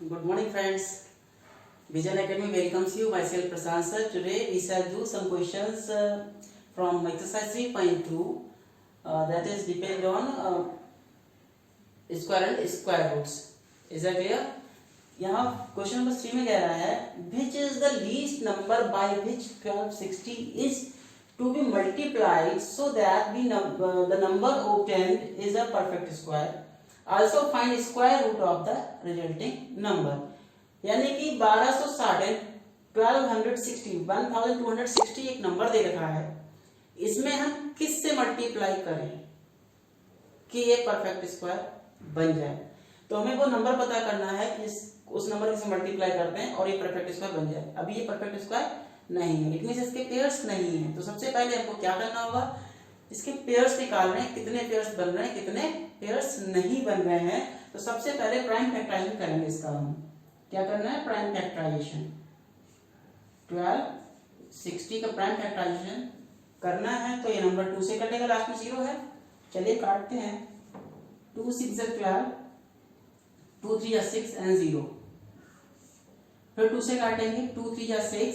Good morning, friends. Vision Academy welcomes you. Myself Prashant sir. Today we shall do some questions from exercise 3.2. That is depend on square and square roots. Is that clear? यहाँ question number 3 में कह रहा है which is the least number by which 1260 is to be multiplied so that the number obtained is a perfect square. Also find square root of the resulting number. यानी कि 1260 1260 एक number दे रखा है, इसमें हम किस से मल्टीप्लाई करें कि ये परफेक्ट स्क्वायर बन जाए। तो हमें वो नंबर पता करना है कि उस नंबर से मल्टीप्लाई करते हैं और ये परफेक्ट स्क्वायर बन जाए। अभी ये परफेक्ट स्क्वायर नहीं है, इट मींस इसके पेयर्स नहीं है। तो सबसे पहले हमको क्या करना होगा, इसके पेयर्स निकाल रहे हैं, कितने पेयर्स बन रहे हैं, कितने पेयर्स नहीं बन रहे हैं। तो सबसे पहले प्राइम फैक्टराइजेशन करेंगे। इसका हम क्या करना है, प्राइम फैक्टराइजेशन। 1260 का प्राइम फैक्टराइजेशन करना है। तो ये नंबर 2 से कटेगा, लास्ट में 0 है। चलिए काटते हैं। 2 6 12, 2 3 6 एंड 0। फिर 2 से काटेंगे, 2 3 6,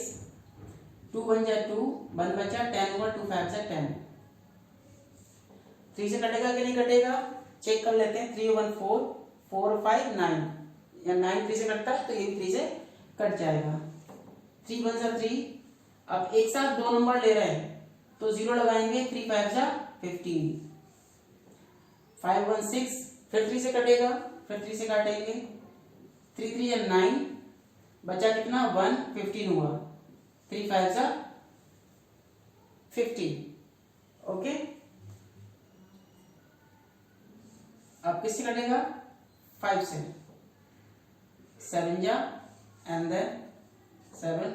2 1 2, 1 बचा, 10 होगा, 2 5 10। 3 से कटेगा कि नहीं कटेगा, चेक कर लेते हैं। 3 1 4, 4 5 9, या 9 3 से कटता है तो ये 3 से कट जाएगा। 3 1 3। अब एक साथ दो नंबर ले रहे हैं तो 0 लगाएंगे। 3 5 15, 5 1 6, फिर 3 से कटेगा, फिर 3 से काटेंगे। 3 3 9, बचा कितना, 1 15 हुआ। 3 5 15। ओके, अब किससे कटेगा, 5 से। 7 जा एंड देन 7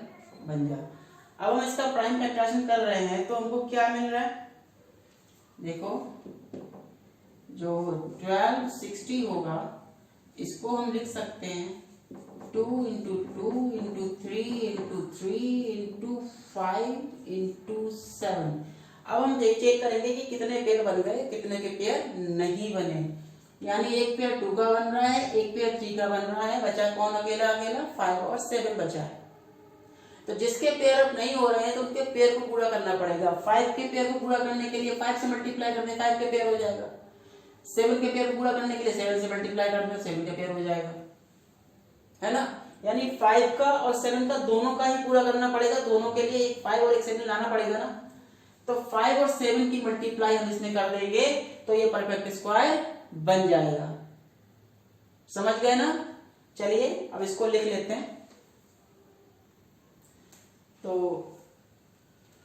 बन जा। अब हम इसका प्राइम फैक्टराइजेशन कर रहे हैं तो हमको क्या मिल रहा है, देखो जो 1260 होगा इसको हम लिख सकते हैं 2 into 2 into 3 into 3 into 5 into 7। अब हम चेक करेंगे कि कितने पेयर बन गए, कितने के पेयर नहीं बने। यानी एक पेयर 2 का बन रहा है, एक पेयर 3 का बन रहा है, बचा कौन, अकेला अकेला 5 और 7 बचा है। तो जिसके पेयर अब नहीं हो रहे हैं तो उनके पेयर को पूरा करना पड़ेगा। 5 के पेयर को पूरा करने के लिए 5 से मल्टीप्लाई करते हैं, 5 के पेयर हो जाएगा। 7 के पेयर को पूरा करने के लिए 7 से मल्टीप्लाई करते हैं, 7 के पेयर हो जाएगा, है ना। यानी 5 का और 7 का दोनों का ही पूरा करना पड़ेगा। दोनों के लिए एक 5 और एक 7 लाना पड़ेगा ना। तो 5 और 7 की मल्टीप्लाई हम इसमें कर देंगे तो ये परफेक्ट स्क्वायर बन जाएगा। समझ गए ना। चलिए अब इसको लिख लेते हैं। तो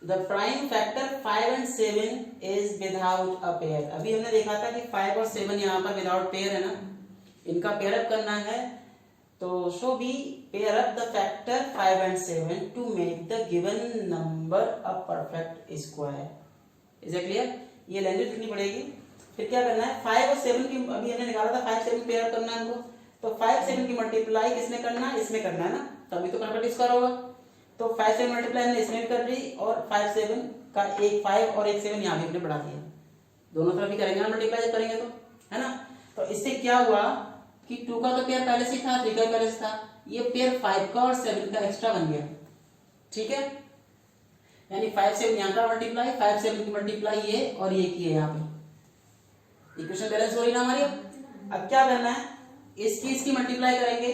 the prime factor 5 and 7 is without a pair. अभी हमने देखा था कि 5 और 7 यहाँ पर विदाउट पेयर है ना, इनका पेयर अप करना है। तो show be pair up the factor 5 and 7 to make the given number a perfect square. Is it clear. ये लैंग्वेज लिखनी पड़ेगी। फिर क्या करना है, 5 और 7 की अभी हमने निकाला था, 5 7 पेयर अप करना है हमको। तो 5 7 की मल्टीप्लाई किसने करना है, इसमें करना है ना, तभी तो परफेक्ट स्क्वायर होगा। तो 5 7 मल्टीप्लाई हमने इसमें भी कर दी और 5 7 का एक 5 और एक 7 यहाँ भी हमने बढ़ा दिया। दोनों तरफ भी करेंगे ना मल्टीप्लाई, जब करेंगे तो, है ना। तो इससे क्या हुआ कि 2 का तो पेयर पहले से था, 3 का पहले से था, ये पेयर 5 का और 7 का एक्स्ट्रा बन गया। ठीक है, यानी 5 7 यहाँ का मल्टीप्लाई, 5 7 की मल्टीप्लाई ये और ये की है यहाँ पे। इक्वेशन बैलेंस हो रही ना हमारी। अब क्या करना है, इसकी मल्टीप्लाई करेंगे।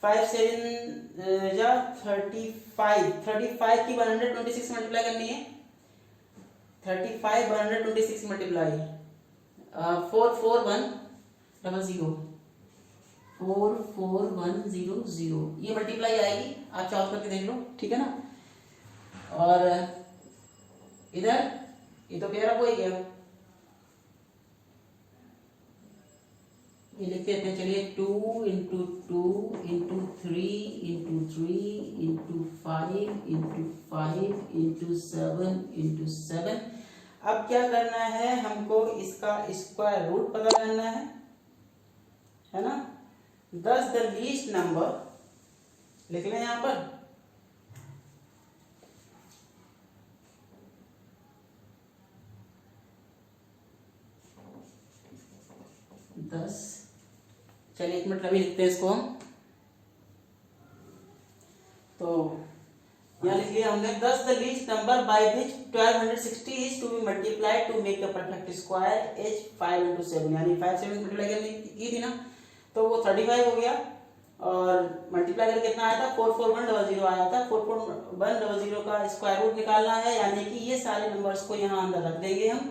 5 7 जा 35 की 126 मल्टीप्लाई करनी है। 35 126 मल्टीप्लाई 4 4 1 0 4 4 1 0 0, ये मल्टीप्लाई आएगी। आप सॉल्व करके देख लो, ठीक है ना। और इधर ये तो पेयर अप हो ही गया, ये लिख देते हैं। चलिए 2 into 2 into 3 into 3 into 5 into 5 into 7 into 7। अब क्या करना है, हमको इसका स्क्वायर रूट पता करना है ना। 10 द लीस्ट नंबर लिख लें यहाँ पर। चलिए 1 मिनट अभी लिखते हैं इसको हम। तो यहाँ लिख लिया हमने, thus the least number by which 1260 is to be multiplied to make the perfect square is 5 into 7, यानी 5 7 मल्टीप्लाई की थी ना, तो वो 35 हो गया और मल्टीप्लाई करके कितना आया था 44100 आया था। 44100 का स्क्वायर रूट निकालना है, यानी कि ये सारे नंबर्स को यहाँ अंदर रख देंगे हम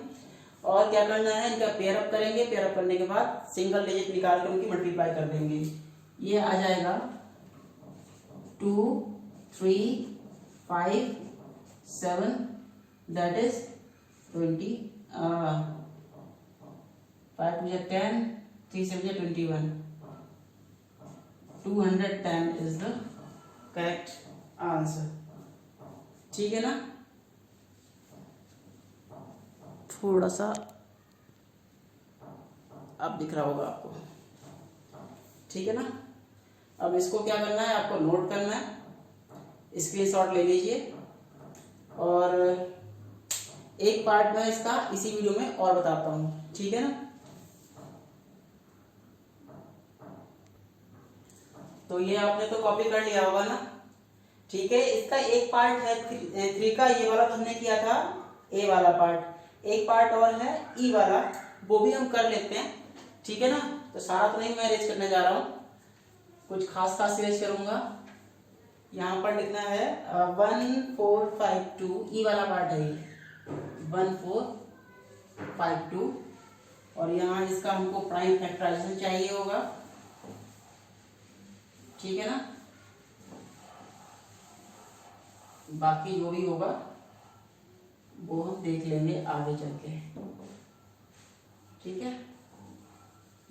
और क्या करना है, इनका पेयर अप करेंगे। पेयर अप करने के बाद सिंगल डिजिट निकाल के उनकी मल्टीप्लाई कर देंगे। ये आ जाएगा 2 3 5 7, that is 20, 5 2 10, 3 7 21, 210 is the correct answer. ठीक है ना, थोड़ा सा अब दिख रहा होगा आपको, ठीक है ना। अब इसको क्या करना है, आपको नोट करना है, स्क्रीनशॉट ले लीजिए और एक पार्ट में इसका इसी वीडियो में और बताता हूँ, ठीक है ना। तो ये आपने तो कॉपी कर लिया होगा ना, ठीक है। इसका एक पार्ट है 3 का, ये वाला तो हमने किया था ए वाला पार्ट, एक पार्ट और है ई वाला, वो भी हम कर लेते हैं, ठीक है ना। तो सारा तो नहीं मैं अरेंज करने जा रहा हूँ, कुछ खास अरेंज करूंगा। यहाँ पर लिखना है 1452, ई वाला पार्ट है ये 1452, और यहाँ इसका हमको प्राइम फैक्टराइजेशन चाहिए होगा, ठीक है ना। बाकी जो भी होगा वो हम देख लेंगे आगे चल के, ठीक है।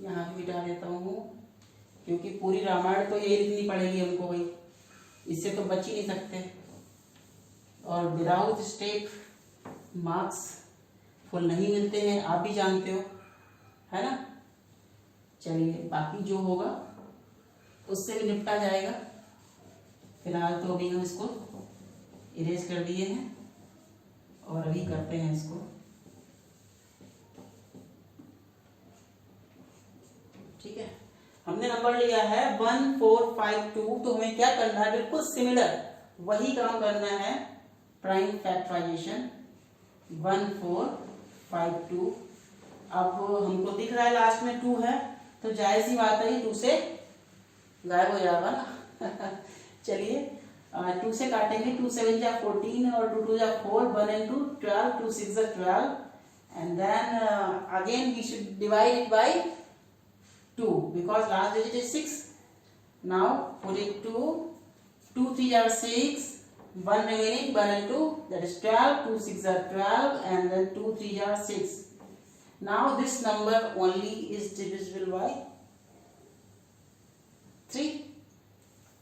यहाँ भी मिटा देता हूँ क्योंकि पूरी रामायण तो यही लिखनी पड़ेगी हमको भाई, इससे तो बच ही नहीं सकते, और विदाउट स्टेप मार्क्स फुल नहीं मिलते हैं, आप भी जानते हो, है ना। चलिए बाकी जो होगा उससे भी निपटा जाएगा। फिलहाल तो अभी हम इसको इरेज कर दिए हैं और अभी करते हैं इसको, ठीक है। हमने नंबर लिया है 1452, तो हमें क्या करना है, बिल्कुल सिमिलर वही काम करना है, प्राइम फैक्टराइजेशन 1452। अब हमको दिख रहा है लास्ट में 2 है, तो जाहिर सी बात है 2 से गायब हो जाएगा ना। चलिए 2 से काटेंगे, 2 7 जा 14 और 2 2 जा 4, 1 and 2 12, 2 6 जा 12, and then again we should divide it by 2 because last digit is 6. Now put it 2 3 are 6, 1 remaining, 1 and 2, that is 12, 2 6 are 12, and then 2 3 are 6. Now this number only is divisible by 3.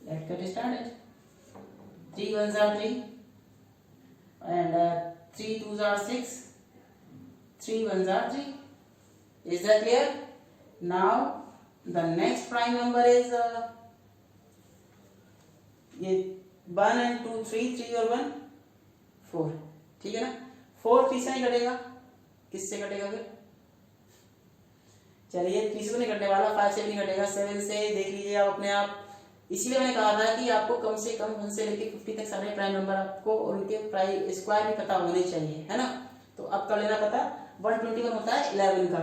Let's get started. 3 1s are 3, and 3 2s are 6, 3 1s are 3. Is that clear? Now the next prime number is ये 1 and 2 3, 3 और 1 4, ठीक है ना। 4 3 से नहीं कटेगा, किससे कटेगा फिर, चलिए 3 से नहीं कटने वाला, 5 से भी नहीं कटेगा, 7 से देख लीजिए आप अपने आप। इसीलिए मैंने कहा था कि आपको कम से कम 1 से लेकर 50 तक सारे प्राइम नंबर आपको और उनके प्राइम स्क्वायर भी पता होने चाहिए, है ना। तो अब कर लेना पता, 121 होता है 11 का,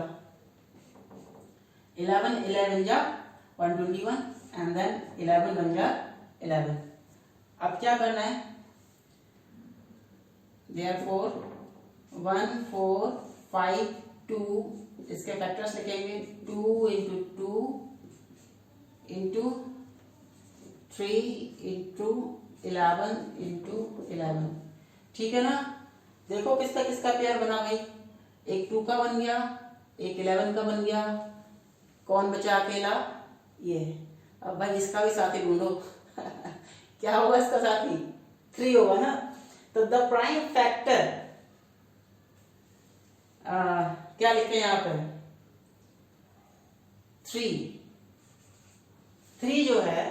11 जा 121 एंड देन 11 बन जा 11। अब क्या करना है, therefore 1 4 5 2, इसके फैक्टर्स लिखेंगे 2 into 2 into 3 into 11 into 11, ठीक है ना। देखो किसका किसका पेयर बना भाई, एक 2 का बन गया, एक 11 का बन गया, कौन बचा अकेला, ये। अब भाई इसका भी साथी ढूंढो। क्या होगा इसका साथी, 3 होगा ना। तो द प्राइम फैक्टर क्या लिखते हैं यहाँ पर, 3 जो है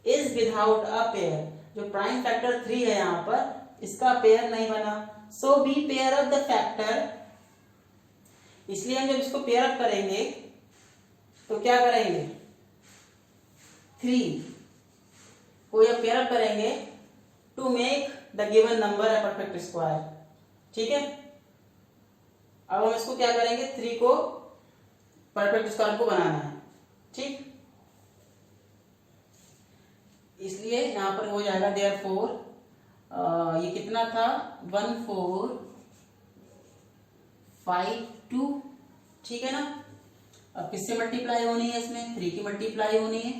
इज विदाउट अ पेयर, जो प्राइम फैक्टर 3 है यहाँ पर इसका पेयर नहीं बना, so be pair of the factor. इसलिए हम जब इसको पेयर अप करेंगे तो क्या करेंगे, 3 को जब पेयर अप करेंगे to make the given number a perfect square. ठीक है, अब हम इसको क्या करेंगे, 3 को परफेक्ट स्क्वायर को बनाना है। ठीक, इसलिए यहां पर हो जाएगा देयरफॉर ये कितना था 1452। ठीक है ना, अब किससे मल्टीप्लाई होनी है, इसमें 3 की मल्टीप्लाई होनी है,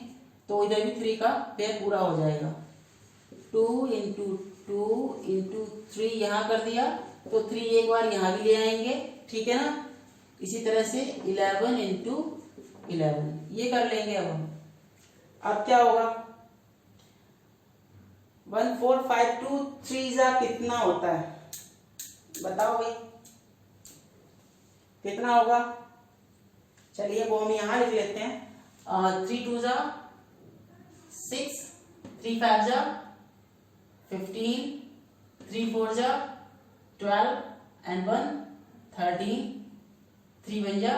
तो इधर भी 3 का पेयर पूरा हो जाएगा। 2 इंटू 2 इंटू 3 यहाँ कर दिया, तो 3 एक बार यहाँ भी ले आएंगे। ठीक है ना, इसी तरह से 11 इंटू 11 ये कर लेंगे। अब क्या होगा, 1452 3 जा कितना होता है बताओ भाई, कितना होगा। चलिए वो हम यहां लिख लेते हैं, 3 2 जा 6, 3 5 जा 15, 3 4 जा 12 and 1 13, 3 1 जा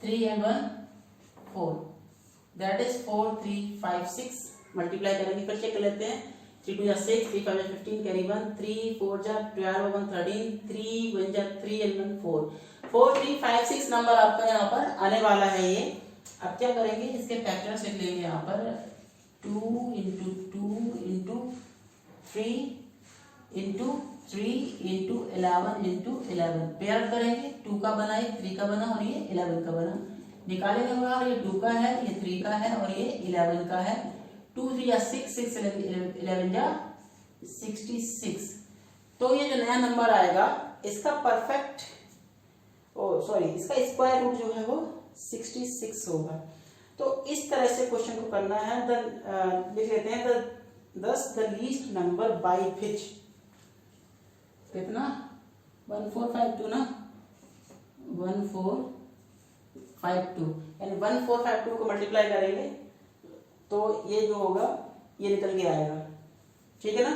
3 and 1 4, दैट इज 4 3 5 6। मल्टीप्लाई करेंगे, फिर चेक कर लेते हैं। 3 2 जा 6, 3 5 जा 15, कैरी 1, 3 4 जा 12, 1 13, 3 1 जा 3 and 1 4, 4 3 5 6 नंबर आपका यहाँ पर आने वाला है ये। अब क्या करेंगे, इसके फैक्टर्स लिख लेंगे यहाँ पर 2 into 2 into 3 into 3 into 11 into 11 pair करेंगे। 2 का बना, ये 3 का बना और ये 11 का बना, निकालेंगे बाहर, ये 2 का है, ये 3 का है और ये 11 का है। 2 3 या 6 6 11 या 66। तो ये जो नया नंबर आएगा इसका परफेक्ट इसका स्क्वायर रूट जो है वो 66 होगा। तो इस तरह से क्वेश्चन को करना है। लिख लेते हैं द लीस्ट नंबर बाय विच, कितना 1452 ना, 1452 यानी 1452 को मल्टीप्लाई करेंगे तो ये जो होगा ये निकल के आएगा। ठीक है ना,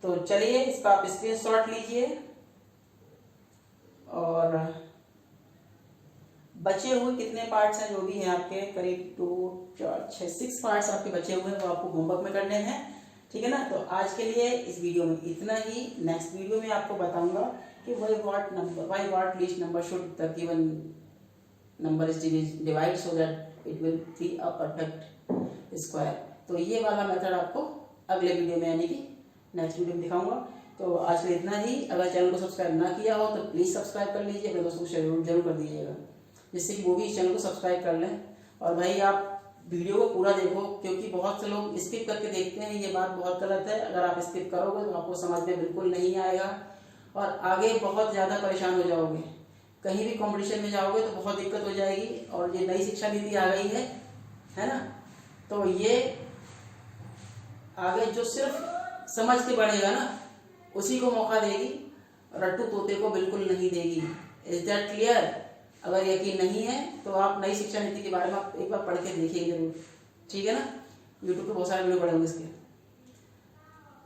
तो चलिए इसका आप स्क्रीनशॉट लीजिए और बचे हुए कितने पार्ट्स हैं जो भी हैं आपके, करीब 2 4 6 6 पार्ट्स आपके बचे हुए हैं, वो आपको होमवर्क में करने हैं। ठीक है ना, तो आज के लिए इस वीडियो में इतना ही। नेक्स्ट वीडियो में आपको बताऊंगा कि why what least number should the given number is divide so that it will be a perfect square. तो ये वाला मेथड आपको अगले वीडियो में यानी कि नेक्स्ट वीडियो में दिखाऊंगा। तो आज के लिए इतना ही। अगर चैनल को सब्सक्राइब ना किया हो तो प्लीज़ सब्सक्राइब कर लीजिए, अपने दोस्तों को शेयर जरूर कर दीजिएगा, जिससे कि वो भी इस चैनल को सब्सक्राइब कर लें। और भाई आप वीडियो को पूरा देखो, क्योंकि बहुत से लोग स्किप करके देखते हैं, ये बात बहुत गलत है। अगर आप स्किप करोगे तो आपको समझ में बिल्कुल नहीं आएगा और आगे बहुत ज़्यादा परेशान हो जाओगे। कहीं भी कंपटीशन में जाओगे तो बहुत दिक्कत हो जाएगी। और ये नई शिक्षा नीति आ गई है ना, तो ये आगे जो सिर्फ समझ के बढ़ेगा ना उसी को मौका देगी, रट्टू तोते को बिल्कुल नहीं देगी। Is that clear? अगर यकीन नहीं है तो आप नई शिक्षा नीति के बारे में आप एक बार पढ़ के देखिए जरूर। ठीक है ना, यूट्यूब पे बहुत सारे वीडियो पड़े होंगे इसके,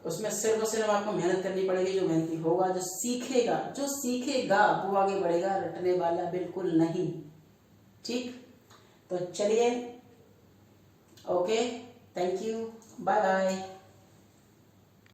उसमें सिर्फ और सिर्फ आपको मेहनत करनी पड़ेगी। जो मेहनती होगा, जो सीखेगा वो आगे बढ़ेगा, रटने वाला बिल्कुल नहीं। ठीक, तो चलिए, okay, thank you, bye bye.